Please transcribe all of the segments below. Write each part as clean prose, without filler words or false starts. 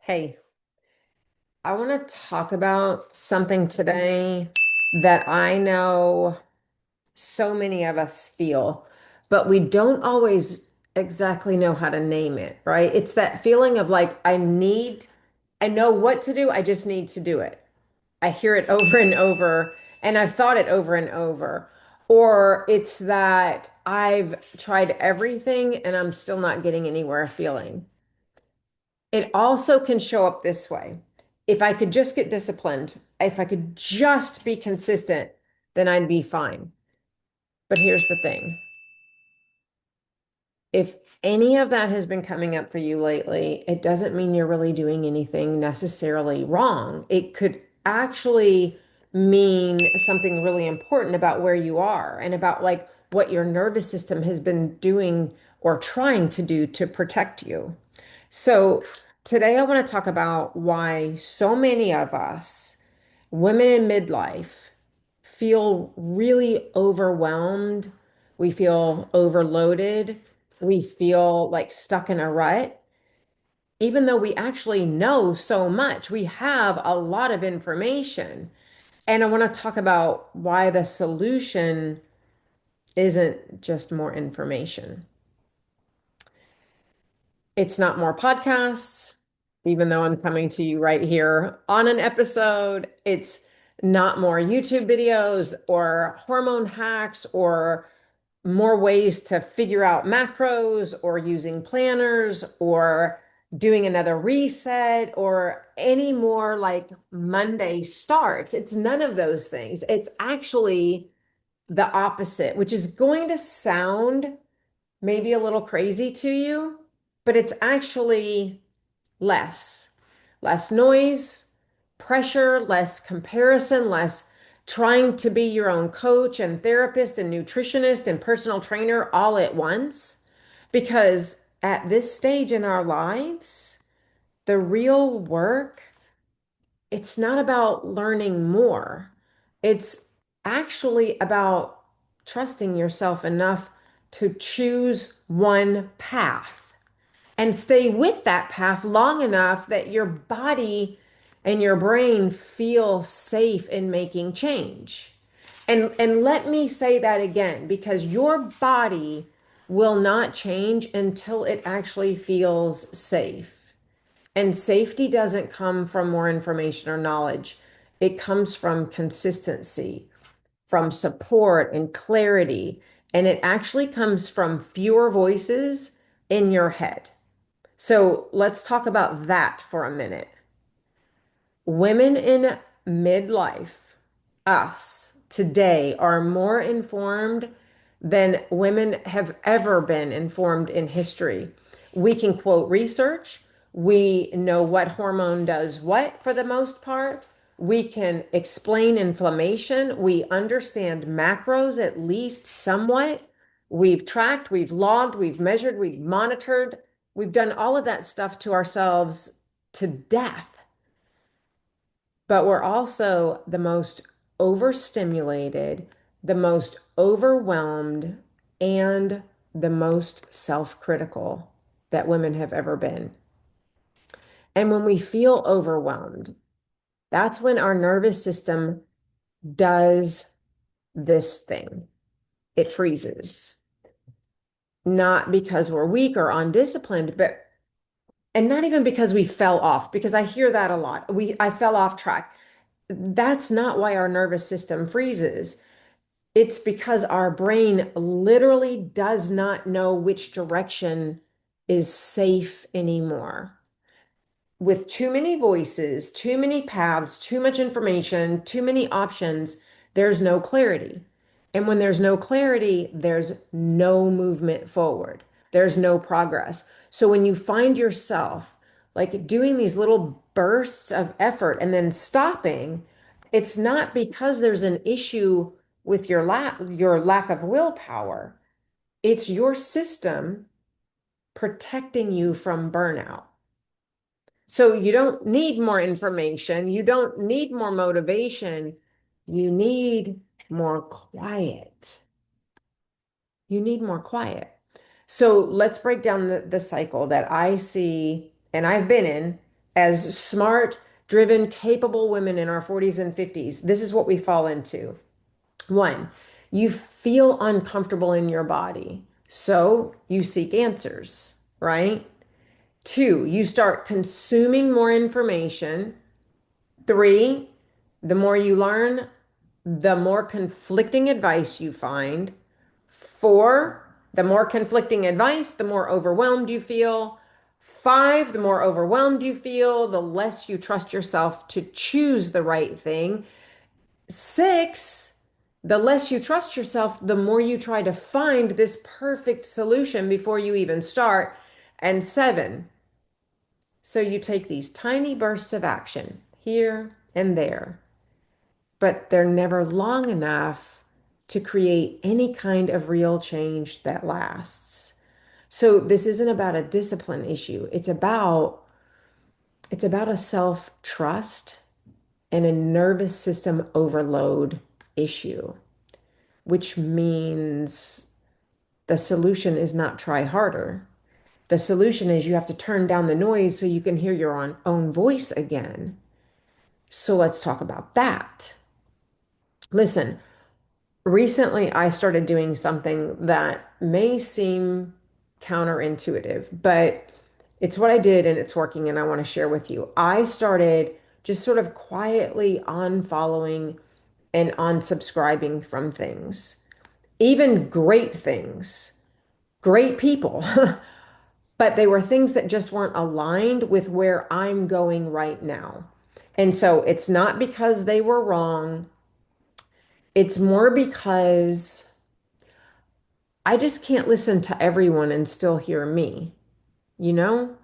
Hey, I want to talk about something today that I know so many of us feel, but we don't always exactly know how to name it, right? It's that feeling of like, I know what to do, I just need to do it. I hear it over and over, and I've thought it over and over. Or it's that I've tried everything and I'm still not getting anywhere feeling. It also can show up this way. If I could just get disciplined, if I could just be consistent, then I'd be fine. But here's the thing. If any of that has been coming up for you lately, it doesn't mean you're really doing anything necessarily wrong. It could actually mean something really important about where you are and about like what your nervous system has been doing or trying to do to protect you. So, today I want to talk about why so many of us, women in midlife, feel really overwhelmed. We feel overloaded. We feel like stuck in a rut, even though we actually know so much. We have a lot of information. And I want to talk about why the solution isn't just more information. It's not more podcasts, even though I'm coming to you right here on an episode. It's not more YouTube videos or hormone hacks or more ways to figure out macros or using planners or doing another reset or any more like Monday starts. It's none of those things. It's actually the opposite, which is going to sound maybe a little crazy to you, but it's actually less. Less noise, pressure, less comparison, less trying to be your own coach and therapist and nutritionist and personal trainer all at once. Because at this stage in our lives, the real work, it's not about learning more. It's actually about trusting yourself enough to choose one path and stay with that path long enough that your body and your brain feel safe in making change. And let me say that again, because your body will not change until it actually feels safe. And safety doesn't come from more information or knowledge. It comes from consistency, from support and clarity. And it actually comes from fewer voices in your head. So let's talk about that for a minute. Women in midlife, us today, are more informed than women have ever been informed in history. We can quote research. We know what hormone does what for the most part. We can explain inflammation. We understand macros at least somewhat. We've tracked, we've logged, we've measured, we've monitored. We've done all of that stuff to ourselves to death, but we're also the most overstimulated, the most overwhelmed, and the most self-critical that women have ever been. And when we feel overwhelmed, that's when our nervous system does this thing. It freezes. Not because we're weak or undisciplined, but and not even because we fell off, because I hear that a lot. I fell off track. That's not why our nervous system freezes. It's because our brain literally does not know which direction is safe anymore. With too many voices, too many paths, too much information, too many options, there's no clarity. And when there's no clarity, there's no movement forward. There's no progress. So when you find yourself like doing these little bursts of effort and then stopping, it's not because there's an issue with your lack of willpower. It's your system protecting you from burnout. So you don't need more information. You don't need more motivation. You need more quiet. You need more quiet. So let's break down the cycle that I see and I've been in as smart, driven, capable women in our 40s and 50s, this is what we fall into. One, you feel uncomfortable in your body, so you seek answers, right? Two, you start consuming more information. Three, the more you learn, the more conflicting advice you find. Four, the more conflicting advice, the more overwhelmed you feel. Five, the more overwhelmed you feel, the less you trust yourself to choose the right thing. Six, the less you trust yourself, the more you try to find this perfect solution before you even start. And seven, so you take these tiny bursts of action here and there, but they're never long enough to create any kind of real change that lasts. So this isn't about a discipline issue. It's about a self-trust and a nervous system overload issue, which means the solution is not try harder. The solution is you have to turn down the noise so you can hear your own voice again. So let's talk about that. Listen, recently I started doing something that may seem counterintuitive, but it's what I did and it's working and I want to share with you. I started just sort of quietly unfollowing and unsubscribing from things, even great things, great people, but they were things that just weren't aligned with where I'm going right now. And so it's not because they were wrong. It's more because I just can't listen to everyone and still hear me, you know?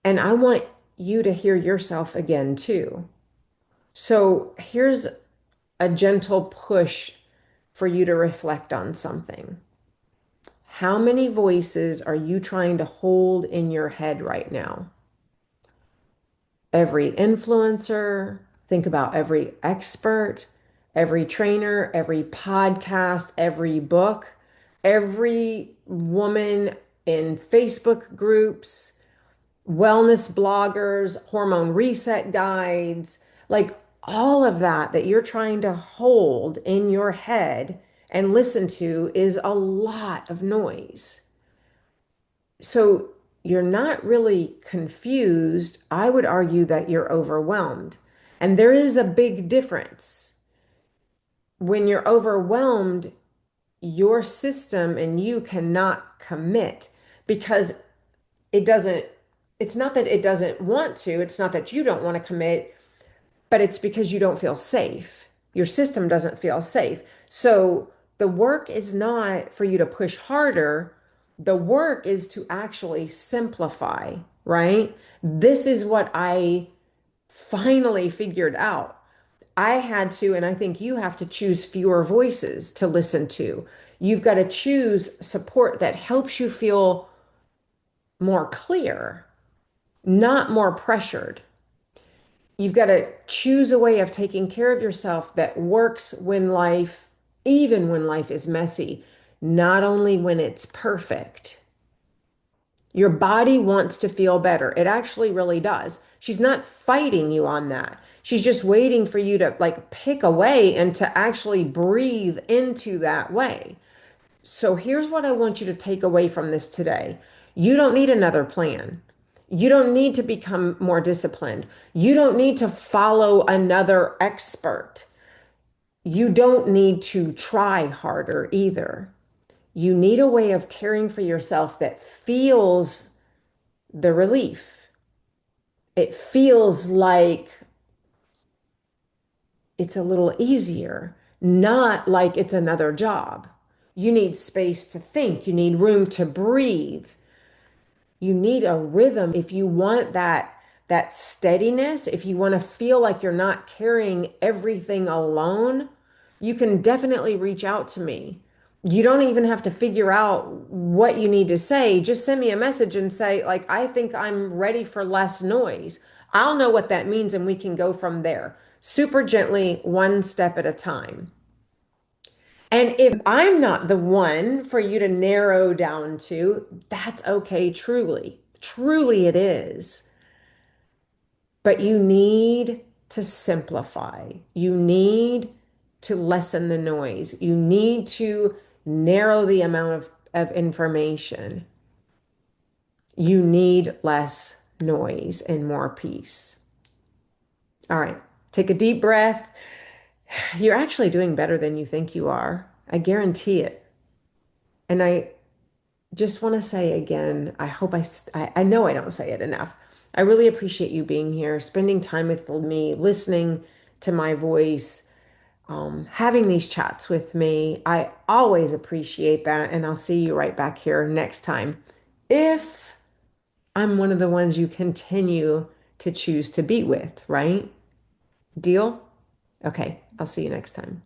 And I want you to hear yourself again too. So here's a gentle push for you to reflect on something. How many voices are you trying to hold in your head right now? Every influencer, think about every expert, every trainer, every podcast, every book, every woman in Facebook groups, wellness bloggers, hormone reset guides, like all of that you're trying to hold in your head and listen to is a lot of noise. So you're not really confused. I would argue that you're overwhelmed. And there is a big difference. When you're overwhelmed, your system and you cannot commit because it doesn't, it's not that it doesn't want to, it's not that you don't want to commit, but it's because you don't feel safe. Your system doesn't feel safe. So the work is not for you to push harder. The work is to actually simplify, right? This is what I finally figured out. I had to, and I think you have to choose fewer voices to listen to. You've got to choose support that helps you feel more clear, not more pressured. You've got to choose a way of taking care of yourself that works even when life is messy, not only when it's perfect. Your body wants to feel better. It actually really does. She's not fighting you on that. She's just waiting for you to like pick a way and to actually breathe into that way. So here's what I want you to take away from this today. You don't need another plan. You don't need to become more disciplined. You don't need to follow another expert. You don't need to try harder either. You need a way of caring for yourself that feels the relief. It feels like it's a little easier, not like it's another job. You need space to think. You need room to breathe. You need a rhythm. If you want that steadiness, if you want to feel like you're not carrying everything alone, you can definitely reach out to me. You don't even have to figure out what you need to say. Just send me a message and say, like, I think I'm ready for less noise. I'll know what that means and we can go from there. Super gently, one step at a time. And if I'm not the one for you to narrow down to, that's okay, truly. Truly it is. But you need to simplify. You need to lessen the noise. You need to narrow the amount of information. You need less noise and more peace. All right, take a deep breath. You're actually doing better than you think you are. I guarantee it. And I just want to say again, I hope I know I don't say it enough. I really appreciate you being here, spending time with me, listening to my voice, having these chats with me. I always appreciate that. And I'll see you right back here next time. If I'm one of the ones you continue to choose to be with, right? Deal? Okay, I'll see you next time.